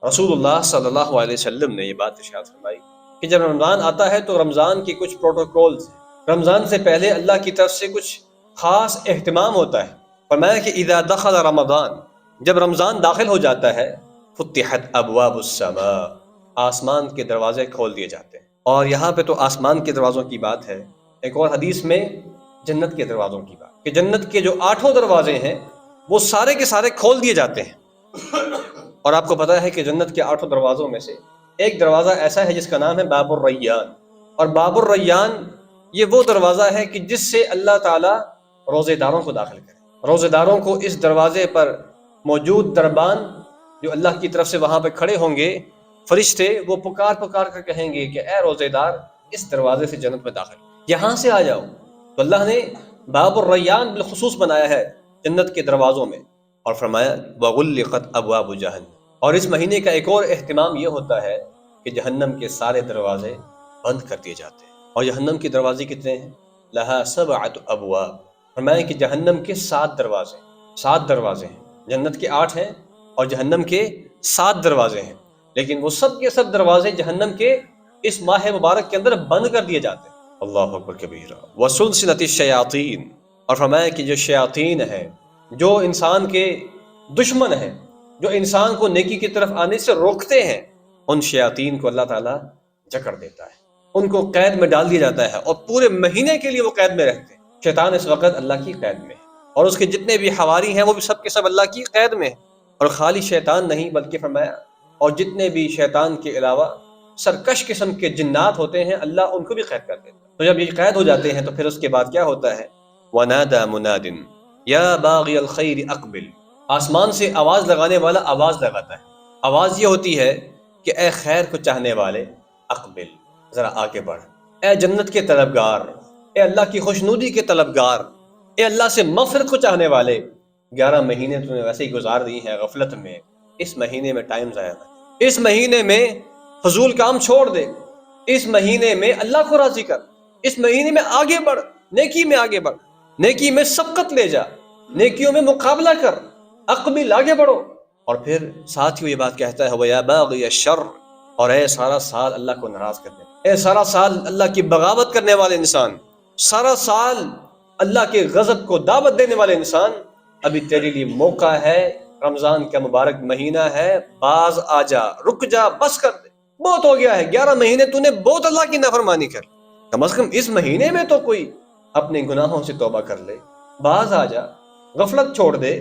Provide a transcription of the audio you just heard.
رسول اللہ صلی اللہ علیہ وسلم نے یہ بات ارشاد فرمائی کہ جب رمضان آتا ہے تو رمضان کی کچھ پروٹوکولز ہیں، رمضان سے پہلے اللہ کی طرف سے کچھ خاص اہتمام ہوتا ہے۔ فرمایا کہ اذا دخل رمضان، جب رمضان داخل ہو جاتا ہے، فتحت ابواب السماء، آسمان کے دروازے کھول دیے جاتے ہیں۔ اور یہاں پہ تو آسمان کے دروازوں کی بات ہے، ایک اور حدیث میں جنت کے دروازوں کی بات کہ جنت کے جو 8 دروازے ہیں وہ سارے کے سارے کھول دیے جاتے ہیں۔ اور آپ کو پتا ہے کہ جنت کے 8 دروازوں میں سے ایک دروازہ ایسا ہے جس کا نام ہے باب الریان، اور باب الریان یہ وہ دروازہ ہے کہ جس سے اللہ تعالیٰ روزے داروں کو داخل کرے۔ روزے داروں کو اس دروازے پر موجود دربان جو اللہ کی طرف سے وہاں پہ کھڑے ہوں گے، فرشتے، وہ پکار پکار کر کہیں گے کہ اے روزے دار، اس دروازے سے جنت میں داخل، یہاں سے آ جاؤ۔ تو اللہ نے باب الریان بالخصوص بنایا ہے جنت کے دروازوں میں، اور فرمایا وغلقت ابواب جہنم۔ اور اس مہینے کا ایک اور اہتمام یہ ہوتا ہے کہ جہنم کے سارے دروازے بند کر دیے جاتے ہیں۔ اور جہنم کے دروازے کتنے ہیں؟ لہا 7 ابواب، فرمایا کہ جہنم کے 7 دروازے، 7 دروازے ہیں۔ جنت کے 8 ہیں اور جہنم کے 7 دروازے ہیں، لیکن وہ سب کے سب دروازے جہنم کے اس ماہ مبارک کے اندر بند کر دیے جاتے ہیں۔ اللہ اکبر کبیرہ۔ وسلسلۃ الشیاطین، اور فرمایا کہ جو شیاطین ہیں، جو انسان کے دشمن ہیں، جو انسان کو نیکی کی طرف آنے سے روکتے ہیں، ان شیاطین کو اللہ تعالیٰ جکڑ دیتا ہے، ان کو قید میں ڈال دیا جاتا ہے، اور پورے مہینے کے لیے وہ قید میں رہتے ہیں۔ شیطان اس وقت اللہ کی قید میں ہے، اور اس کے جتنے بھی حواری ہیں وہ بھی سب کے سب اللہ کی قید میں ہیں۔ اور خالی شیطان نہیں بلکہ فرمایا اور جتنے بھی شیطان کے علاوہ سرکش قسم کے جنات ہوتے ہیں، اللہ ان کو بھی قید کر دیتا ہے۔ تو جب یہ قید ہو جاتے ہیں تو پھر اس کے بعد کیا ہوتا ہے؟ وَنَادَى مُنَادٍ يَا بَاغِيَ الْخَيْرِ أَقْبِلْ، آسمان سے آواز لگانے والا آواز لگاتا ہے۔ آواز یہ ہوتی ہے کہ اے خیر کو چاہنے والے، اقبل، ذرا آگے بڑھ، اے جنت کے طلبگار، اے اللہ کی خوشنودی کے طلبگار، اے اللہ سے مغفرت کو چاہنے والے، 11 مہینے تم نے ویسے ہی گزار دی ہیں غفلت میں، اس مہینے میں ٹائم ضائع مت، اس مہینے میں فضول کام چھوڑ دے، اس مہینے میں اللہ کو راضی کر، اس مہینے میں آگے بڑھ، نیکی میں آگے بڑھ، نیکی میں سبقت لے جا، نیکیوں میں مقابلہ کر، اقبل، آگے بڑھو۔ اور پھر ساتھ ہی یہ بات کہتا ہے وَيَا بَاغِيَ الشَّرِّ، اور اے سارا سال اللہ کو ناراض کرنے، اے سارا سال اللہ کی بغاوت کرنے والے انسان، سارا سال اللہ کے غضب کو دعوت دینے والے انسان، ابھی تیرے لیے موقع ہے، رمضان کا مبارک مہینہ ہے، باز آ جا، رک جا، بس کر دے، بہت ہو گیا ہے، 11 مہینے تو نے بہت اللہ کی نافرمانی کر، کم از کم اس مہینے میں تو کوئی اپنے گناہوں سے توبہ کر لے، باز آ جا، غفلت چھوڑ دے،